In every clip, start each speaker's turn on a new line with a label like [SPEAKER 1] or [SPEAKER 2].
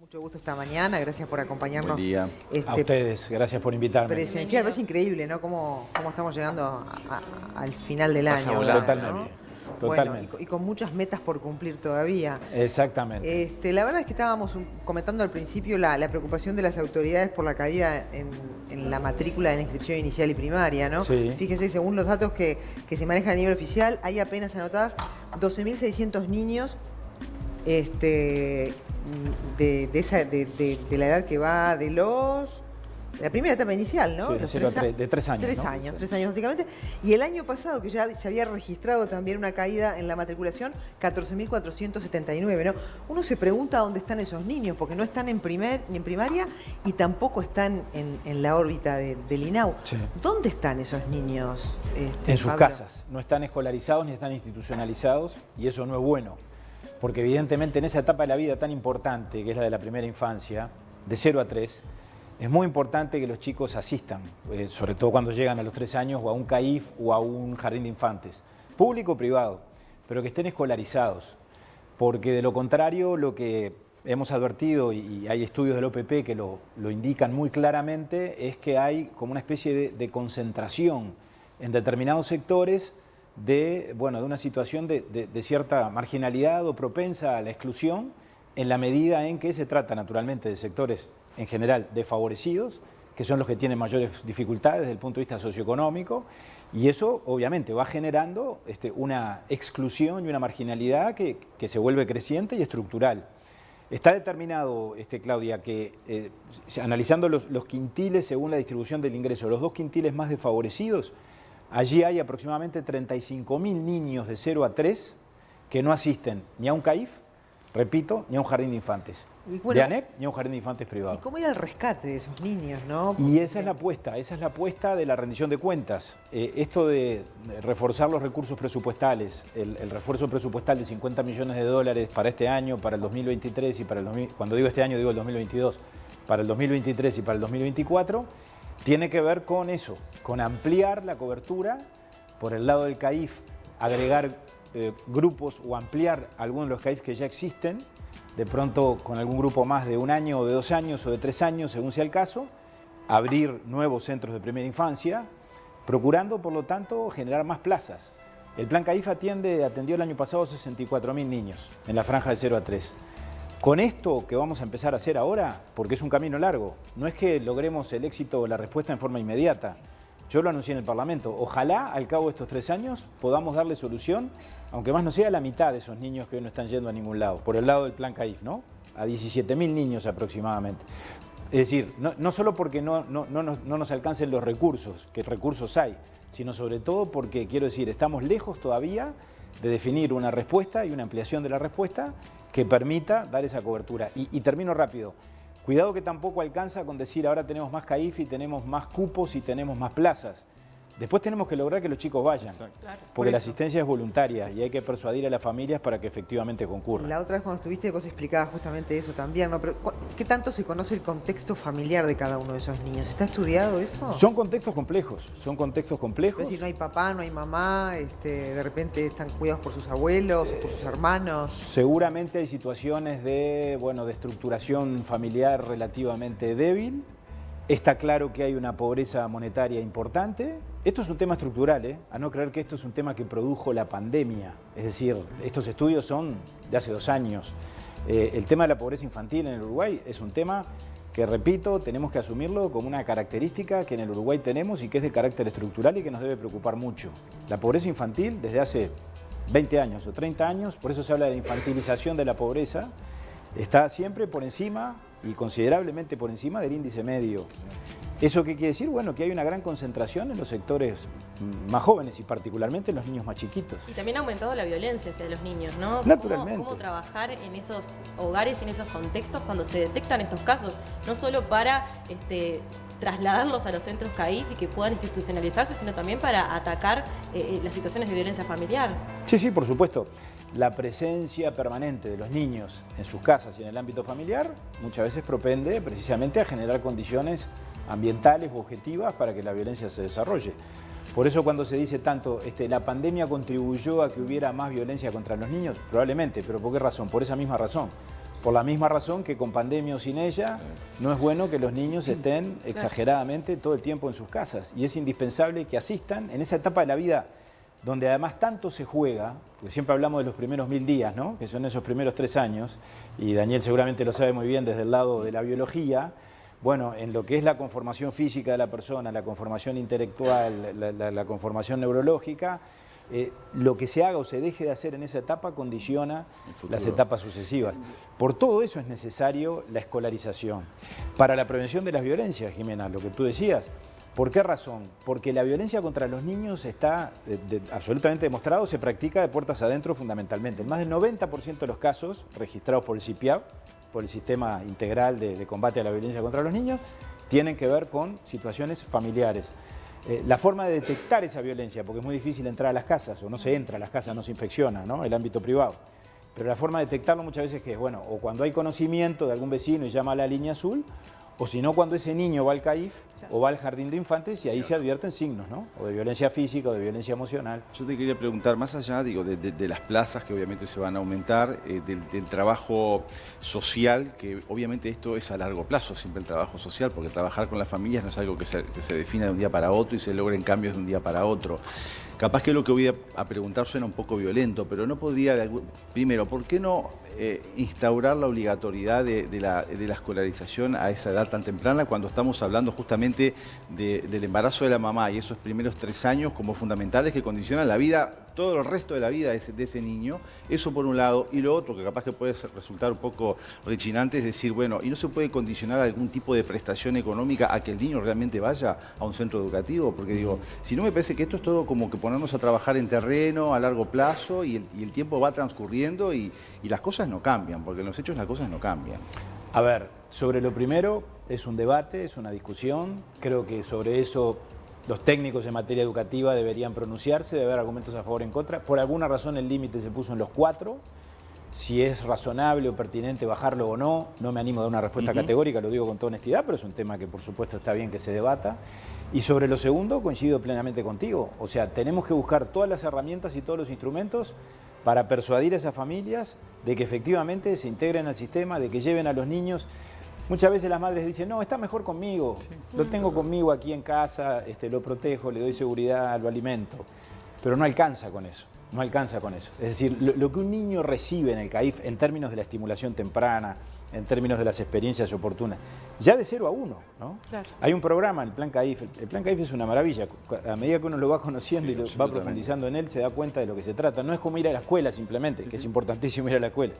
[SPEAKER 1] Mucho gusto esta mañana, gracias por acompañarnos.
[SPEAKER 2] Buen día. A ustedes, gracias por invitarme.
[SPEAKER 1] Presencial, es increíble, ¿no? Cómo estamos llegando al final del año.
[SPEAKER 2] Totalmente.
[SPEAKER 1] ¿no?
[SPEAKER 2] Totalmente.
[SPEAKER 1] Bueno, y con muchas metas por cumplir todavía.
[SPEAKER 2] Exactamente.
[SPEAKER 1] La verdad es que estábamos comentando al principio la preocupación de las autoridades por la caída en la matrícula de la inscripción inicial y primaria, ¿no?
[SPEAKER 2] Sí.
[SPEAKER 1] Fíjese, según los datos que se manejan a nivel oficial, hay apenas anotadas 12.600 niños de la edad que va de la primera etapa inicial, ¿no?
[SPEAKER 2] Sí, de 3 años.
[SPEAKER 1] 3
[SPEAKER 2] ¿no?
[SPEAKER 1] años, 3 años básicamente. Y el año pasado, que ya se había registrado también una caída en la matriculación, 14.479, ¿no? Uno se pregunta dónde están esos niños, porque no están ni en primaria y tampoco están en la órbita del INAU.
[SPEAKER 2] Sí.
[SPEAKER 1] ¿Dónde están esos niños,
[SPEAKER 2] En sus
[SPEAKER 1] Pablo?
[SPEAKER 2] casas. No están escolarizados ni están institucionalizados, y eso no es bueno. Porque evidentemente en esa etapa de la vida tan importante, que es la de la primera infancia, de 0 a 3, es muy importante que los chicos asistan, sobre todo cuando llegan a los 3 años, o a un CAIF o a un jardín de infantes, público o privado, pero que estén escolarizados. Porque de lo contrario, lo que hemos advertido, y hay estudios del OPP que lo indican muy claramente, es que hay como una especie de concentración en determinados sectores de una situación de cierta marginalidad o propensa a la exclusión, en la medida en que se trata naturalmente de sectores en general desfavorecidos, que son los que tienen mayores dificultades desde el punto de vista socioeconómico, y eso obviamente va generando una exclusión y una marginalidad que se vuelve creciente y estructural. Está determinado, Claudia, que analizando los quintiles según la distribución del ingreso, los 2 quintiles más desfavorecidos, allí hay aproximadamente 35.000 niños de 0 a 3 que no asisten ni a un CAIF, repito, ni a un jardín de infantes.
[SPEAKER 1] Bueno,
[SPEAKER 2] de ANEP ni a un jardín de infantes privado.
[SPEAKER 1] ¿Y cómo era el rescate de esos niños, no?
[SPEAKER 2] Y esa es la apuesta de la rendición de cuentas. Esto de reforzar los recursos presupuestales, el refuerzo presupuestal de 50 millones de dólares para este año, para el 2023 y cuando digo este año digo el 2022, para el 2023 y para el 2024, tiene que ver con eso, con ampliar la cobertura, por el lado del CAIF, agregar grupos o ampliar algunos de los CAIF que ya existen, de pronto con algún grupo más de 1 año o de 2 años o de 3 años, según sea el caso, abrir nuevos centros de primera infancia, procurando, por lo tanto, generar más plazas. El plan CAIF atendió el año pasado 64.000 niños en la franja de 0 a 3. Con esto que vamos a empezar a hacer ahora, porque es un camino largo, no es que logremos el éxito o la respuesta en forma inmediata. Yo lo anuncié en el Parlamento. Ojalá al cabo de estos 3 años podamos darle solución, aunque más no sea la mitad de esos niños que hoy no están yendo a ningún lado, por el lado del plan CAIF, ¿no? A 17.000 niños aproximadamente. Es decir, no solo porque no nos alcancen los recursos, que recursos hay, sino sobre todo porque, quiero decir, estamos lejos todavía de definir una respuesta y una ampliación de la respuesta que permita dar esa cobertura. Y termino rápido. Cuidado que tampoco alcanza con decir ahora tenemos más CAIF y tenemos más cupos y tenemos más plazas. Después tenemos que lograr que los chicos vayan,
[SPEAKER 1] Claro.
[SPEAKER 2] porque la asistencia es voluntaria y hay que persuadir a las familias para que efectivamente concurran.
[SPEAKER 1] La otra vez cuando estuviste vos explicabas justamente eso también, ¿no? Pero ¿qué tanto se conoce el contexto familiar de cada uno de esos niños? ¿Está estudiado eso?
[SPEAKER 2] Son contextos complejos, son contextos complejos.
[SPEAKER 1] Es decir, no hay papá, no hay mamá, de repente están cuidados por sus abuelos o por sus hermanos.
[SPEAKER 2] Seguramente hay situaciones de estructuración familiar relativamente débil. Está claro que hay una pobreza monetaria importante. Esto es un tema estructural, a no creer que esto es un tema que produjo la pandemia. Es decir, estos estudios son de hace 2 años. El tema de la pobreza infantil en el Uruguay es un tema que, repito, tenemos que asumirlo como una característica que en el Uruguay tenemos y que es de carácter estructural y que nos debe preocupar mucho. La pobreza infantil desde hace 20 años o 30 años, por eso se habla de la infantilización de la pobreza, está siempre por encima y considerablemente por encima del índice medio. ¿Eso qué quiere decir? Bueno, que hay una gran concentración en los sectores más jóvenes y particularmente en los niños más chiquitos.
[SPEAKER 3] Y también ha aumentado la violencia hacia los niños, ¿no?
[SPEAKER 2] Naturalmente.
[SPEAKER 3] ¿Cómo trabajar en esos hogares y en esos contextos cuando se detectan estos casos? No solo para trasladarlos a los centros CAIF y que puedan institucionalizarse, sino también para atacar las situaciones de violencia familiar.
[SPEAKER 2] Sí, por supuesto. La presencia permanente de los niños en sus casas y en el ámbito familiar muchas veces propende precisamente a generar condiciones ambientales u objetivas para que la violencia se desarrolle. Por eso cuando se dice tanto, la pandemia contribuyó a que hubiera más violencia contra los niños, probablemente, pero ¿por qué razón? Por esa misma razón. Por la misma razón que con pandemia o sin ella, no es bueno que los niños estén exageradamente todo el tiempo en sus casas. Y es indispensable que asistan en esa etapa de la vida donde además tanto se juega, porque siempre hablamos de los primeros 1000 días, ¿no? Que son esos primeros 3 años, y Daniel seguramente lo sabe muy bien desde el lado de la biología. Bueno, en lo que es la conformación física de la persona, la conformación intelectual, la conformación neurológica, lo que se haga o se deje de hacer en esa etapa condiciona las etapas sucesivas. Por todo eso es necesario la escolarización. Para la prevención de las violencias, Jimena, lo que tú decías, ¿por qué razón? Porque la violencia contra los niños está absolutamente demostrado, se practica de puertas adentro fundamentalmente. En más del 90% de los casos registrados por el CIPIAP, por el Sistema Integral de Combate a la Violencia contra los Niños, tienen que ver con situaciones familiares. La forma de detectar esa violencia, porque es muy difícil entrar a las casas, o no se entra a las casas, no se inspecciona, ¿no? El ámbito privado. Pero la forma de detectarlo muchas veces que es, bueno, o cuando hay conocimiento de algún vecino y llama a la línea azul, o si no, cuando ese niño va al CAIF o va al jardín de infantes y ahí se advierten signos, ¿no? O de violencia física o de violencia emocional.
[SPEAKER 4] Yo te quería preguntar, más allá digo, de las plazas que obviamente se van a aumentar, del trabajo social, que obviamente esto es a largo plazo, siempre el trabajo social, porque trabajar con las familias no es algo que se define de un día para otro y se logren cambios de un día para otro. Capaz que lo que voy a preguntar suena un poco violento, pero no podría, primero, ¿por qué no instaurar la obligatoriedad de la escolarización a esa edad tan temprana cuando estamos hablando justamente del embarazo de la mamá y esos primeros 3 años como fundamentales que condicionan la vida, todo el resto de la vida de ese niño? Eso por un lado. Y lo otro, que capaz que puede resultar un poco rechinante, es decir, bueno, ¿y no se puede condicionar algún tipo de prestación económica a que el niño realmente vaya a un centro educativo? Porque digo, si no, me parece que esto es todo como que ponernos a trabajar en terreno a largo plazo y el tiempo va transcurriendo y las cosas no cambian, porque en los hechos las cosas no cambian.
[SPEAKER 2] A ver, sobre lo primero, es un debate, es una discusión. Creo que sobre eso los técnicos en materia educativa deberían pronunciarse, debe haber argumentos a favor y en contra. Por alguna razón el límite se puso en los 4. Si es razonable o pertinente bajarlo o no, no me animo a dar una respuesta categórica, lo digo con toda honestidad, pero es un tema que por supuesto está bien que se debata. Y sobre lo segundo, coincido plenamente contigo. O sea, tenemos que buscar todas las herramientas y todos los instrumentos para persuadir a esas familias de que efectivamente se integren al sistema, de que lleven a los niños. Muchas veces las madres dicen, no, está mejor conmigo, lo tengo conmigo aquí en casa, lo protejo, le doy seguridad, lo alimento. Pero no alcanza con eso, no alcanza con eso. Es decir, lo que un niño recibe en el CAIF en términos de la estimulación temprana, en términos de las experiencias oportunas, ya de 0 a 1, ¿no? Claro. Hay un programa, el Plan CAIF. El Plan CAIF es una maravilla. A medida que uno lo va conociendo y lo va profundizando en él, se da cuenta de lo que se trata. No es como ir a la escuela simplemente, que es importantísimo ir a la escuela.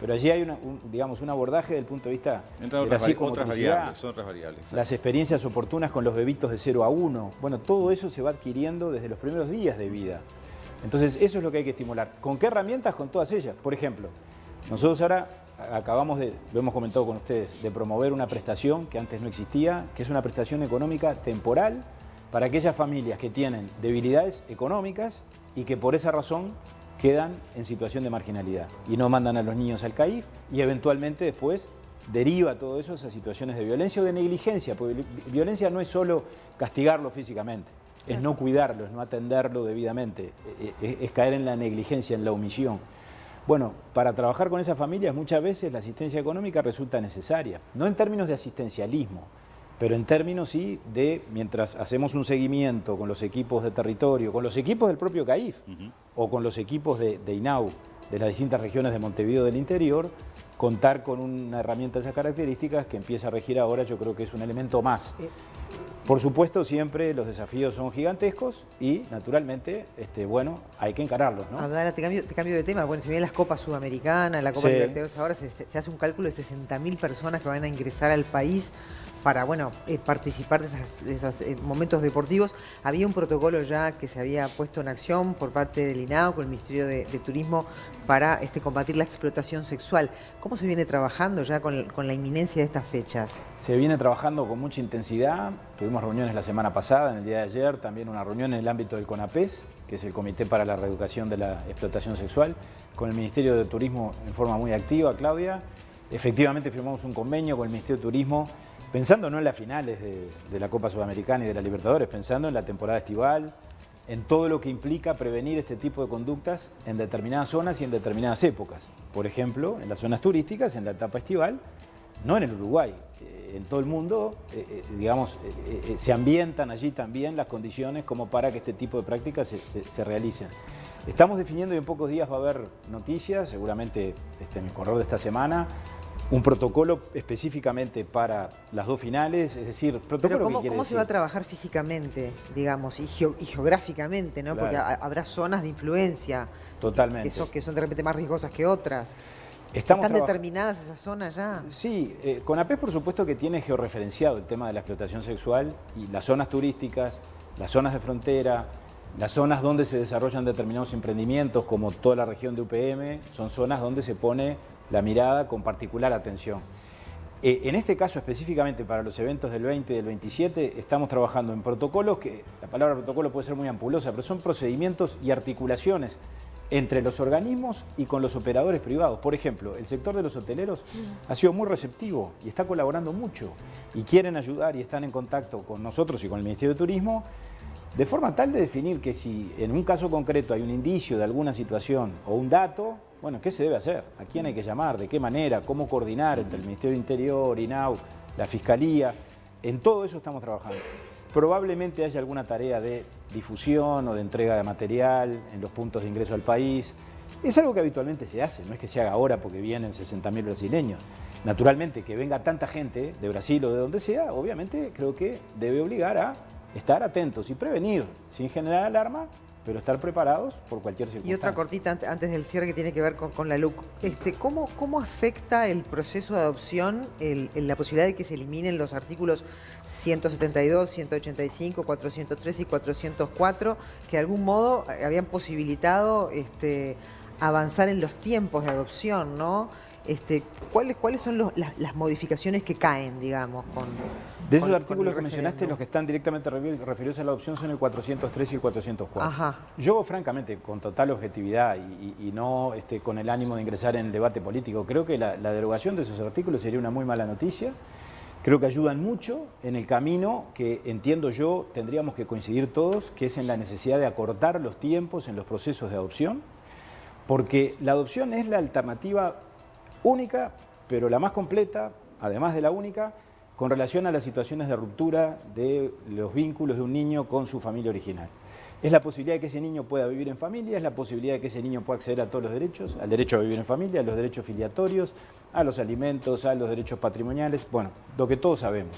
[SPEAKER 2] Pero allí hay digamos, un abordaje desde el punto de vista de la psicomotricidad,
[SPEAKER 4] son otras variables.
[SPEAKER 2] Las experiencias oportunas con los bebitos de 0 a 1. Bueno, todo eso se va adquiriendo desde los primeros días de vida. Entonces, eso es lo que hay que estimular. ¿Con qué herramientas? Con todas ellas. Por ejemplo, nosotros ahora acabamos de, lo hemos comentado con ustedes, de promover una prestación que antes no existía, que es una prestación económica temporal para aquellas familias que tienen debilidades económicas y que por esa razón quedan en situación de marginalidad y no mandan a los niños al CAIF y eventualmente después deriva todo eso a esas situaciones de violencia o de negligencia, porque violencia no es solo castigarlo físicamente, es no cuidarlo, es no atenderlo debidamente, es caer en la negligencia, en la omisión. Bueno, para trabajar con esas familias muchas veces la asistencia económica resulta necesaria, no en términos de asistencialismo, pero en términos sí de, mientras hacemos un seguimiento con los equipos de territorio, con los equipos del propio CAIF o con los equipos de INAU, de las distintas regiones de Montevideo del interior, contar con una herramienta de esas características que empieza a regir ahora, yo creo que es un elemento más. Por supuesto, siempre los desafíos son gigantescos y, naturalmente, bueno, hay que encararlos, ¿no?
[SPEAKER 1] Ahora te cambio de tema. Bueno, si bien las Copas Sudamericanas, la Copa Libertadores, ahora se hace un cálculo de 60.000 personas que van a ingresar al país para, bueno, participar de esos momentos deportivos. Había un protocolo ya que se había puesto en acción por parte del INAO con el Ministerio de Turismo para combatir la explotación sexual. ¿Cómo se viene trabajando ya con la inminencia de estas fechas?
[SPEAKER 2] Se viene trabajando con mucha intensidad. Tuvimos reuniones la semana pasada, en el día de ayer, también una reunión en el ámbito del CONAPES, que es el Comité para la Reeducación de la Explotación Sexual, con el Ministerio de Turismo en forma muy activa, Claudia. Efectivamente firmamos un convenio con el Ministerio de Turismo, pensando no en las finales de la Copa Sudamericana y de la Libertadores, pensando en la temporada estival, en todo lo que implica prevenir este tipo de conductas en determinadas zonas y en determinadas épocas. Por ejemplo, en las zonas turísticas, en la etapa estival, no en el Uruguay. En todo el mundo, se ambientan allí también las condiciones como para que este tipo de prácticas se realicen. Estamos definiendo y en pocos días va a haber noticias, seguramente en el correo de esta semana, un protocolo específicamente para las dos finales, es decir, protocolo.
[SPEAKER 1] Pero ¿cómo se va a trabajar físicamente, digamos, y geográficamente, ¿no?
[SPEAKER 2] Claro.
[SPEAKER 1] Porque habrá zonas de influencia.
[SPEAKER 2] Totalmente.
[SPEAKER 1] Que son de repente más riesgosas que otras. ¿Están determinadas esas zonas ya?
[SPEAKER 2] Sí, CONAPES por supuesto que tiene georreferenciado el tema de la explotación sexual y las zonas turísticas, las zonas de frontera, las zonas donde se desarrollan determinados emprendimientos, como toda la región de UPM, son zonas donde se pone la mirada con particular atención. En este caso específicamente para los eventos del 20 y del 27 estamos trabajando en protocolos, que la palabra protocolo puede ser muy ampulosa, pero son procedimientos y articulaciones entre los organismos y con los operadores privados. Por ejemplo, el sector de los hoteleros ha sido muy receptivo y está colaborando mucho y quieren ayudar y están en contacto con nosotros y con el Ministerio de Turismo de forma tal de definir que si en un caso concreto hay un indicio de alguna situación o un dato, bueno, ¿qué se debe hacer? ¿A quién hay que llamar? ¿De qué manera? ¿Cómo coordinar entre el Ministerio del Interior, INAU, la Fiscalía? En todo eso estamos trabajando. Probablemente haya alguna tarea de difusión o de entrega de material en los puntos de ingreso al país. Es algo que habitualmente se hace, no es que se haga ahora porque vienen 60.000 brasileños. Naturalmente, que venga tanta gente de Brasil o de donde sea, obviamente creo que debe obligar a estar atentos y prevenir, sin generar alarma, pero estar preparados por cualquier circunstancia.
[SPEAKER 1] Y otra cortita antes del cierre que tiene que ver con la LUC. ¿Cómo afecta el proceso de adopción la posibilidad de que se eliminen los artículos 172, 185, 403 y 404, que de algún modo habían posibilitado avanzar en los tiempos de adopción, ¿no? ¿Cuáles son las modificaciones que caen, digamos,
[SPEAKER 2] de esos artículos que mencionaste, los que están directamente referidos a la adopción son el 403 y el 404.
[SPEAKER 1] Ajá.
[SPEAKER 2] Yo, francamente, con total objetividad y no con el ánimo de ingresar en el debate político, creo que la derogación de esos artículos sería una muy mala noticia. Creo que ayudan mucho en el camino que, entiendo yo, tendríamos que coincidir todos, que es en la necesidad de acortar los tiempos en los procesos de adopción, porque la adopción es la alternativa única, pero la más completa, además de la única, con relación a las situaciones de ruptura de los vínculos de un niño con su familia original. Es la posibilidad de que ese niño pueda vivir en familia, es la posibilidad de que ese niño pueda acceder a todos los derechos, al derecho a vivir en familia, a los derechos filiatorios, a los alimentos, a los derechos patrimoniales, bueno, lo que todos sabemos.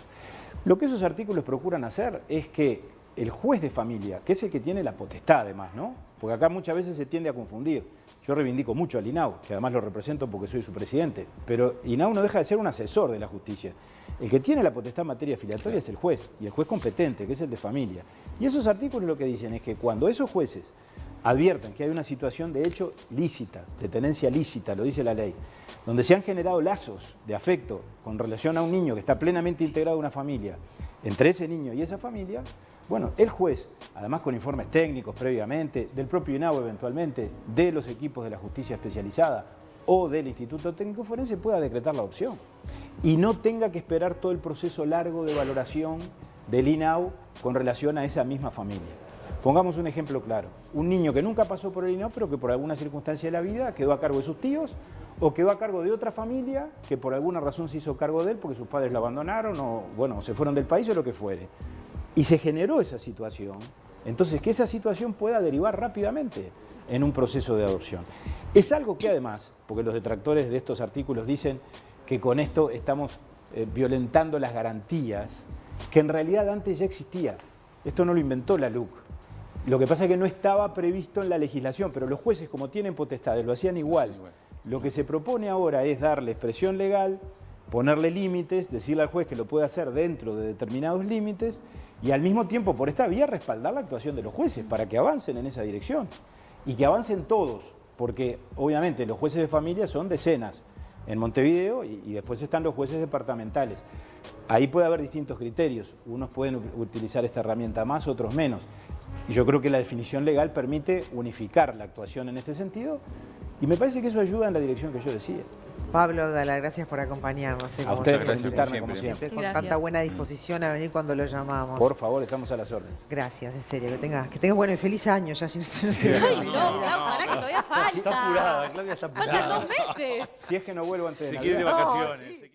[SPEAKER 2] Lo que esos artículos procuran hacer es que el juez de familia, que es el que tiene la potestad además, ¿no? Porque acá muchas veces se tiende a confundir. Yo reivindico mucho al INAU, que además lo represento porque soy su presidente, pero INAU no deja de ser un asesor de la justicia. El que tiene la potestad en materia filiatoria es el juez, y el juez competente, que es el de familia. Y esos artículos lo que dicen es que cuando esos jueces advierten que hay una situación de hecho lícita, de tenencia lícita, lo dice la ley, donde se han generado lazos de afecto con relación a un niño que está plenamente integrado a una familia, entre ese niño y esa familia, bueno, el juez, además con informes técnicos previamente, del propio INAU eventualmente, de los equipos de la justicia especializada o del Instituto Técnico Forense, pueda decretar la adopción y no tenga que esperar todo el proceso largo de valoración del INAU con relación a esa misma familia. Pongamos un ejemplo claro, un niño que nunca pasó por el INAU, pero que por alguna circunstancia de la vida quedó a cargo de sus tíos o quedó a cargo de otra familia que por alguna razón se hizo cargo de él porque sus padres lo abandonaron o, bueno, se fueron del país o lo que fuere. Y se generó esa situación, entonces que esa situación pueda derivar rápidamente en un proceso de adopción. Es algo que además, porque los detractores de estos artículos dicen que con esto estamos violentando las garantías, que en realidad antes ya existía. Esto no lo inventó la LUC. Lo que pasa es que no estaba previsto en la legislación, pero los jueces, como tienen potestades, lo hacían igual. Lo que se propone ahora es darle expresión legal, ponerle límites, decirle al juez que lo puede hacer dentro de determinados límites y al mismo tiempo, por esta vía, respaldar la actuación de los jueces para que avancen en esa dirección y que avancen todos, porque obviamente los jueces de familia son decenas en Montevideo y después están los jueces departamentales. Ahí puede haber distintos criterios, unos pueden utilizar esta herramienta más, otros menos. Y yo creo que la definición legal permite unificar la actuación en este sentido y me parece que eso ayuda en la dirección que yo decía.
[SPEAKER 1] Pablo Abdala, gracias por acompañarnos.
[SPEAKER 2] A
[SPEAKER 1] como
[SPEAKER 2] ustedes
[SPEAKER 1] siempre.
[SPEAKER 2] por invitarme,
[SPEAKER 4] siempre.
[SPEAKER 2] como siempre.
[SPEAKER 1] Con
[SPEAKER 3] Gracias.
[SPEAKER 1] tanta buena disposición a venir cuando lo llamamos.
[SPEAKER 2] Por favor, estamos a las órdenes.
[SPEAKER 1] Gracias, en serio. Que tengas bueno y feliz año. Ya si no te veo.
[SPEAKER 3] Ay, no, Clau, pará que todavía falta.
[SPEAKER 5] Está apurada, Claudia está apurada.
[SPEAKER 3] Faltan 2 meses.
[SPEAKER 2] Si es que no vuelvo antes de
[SPEAKER 4] Se
[SPEAKER 2] Navidad.
[SPEAKER 4] quiere de vacaciones.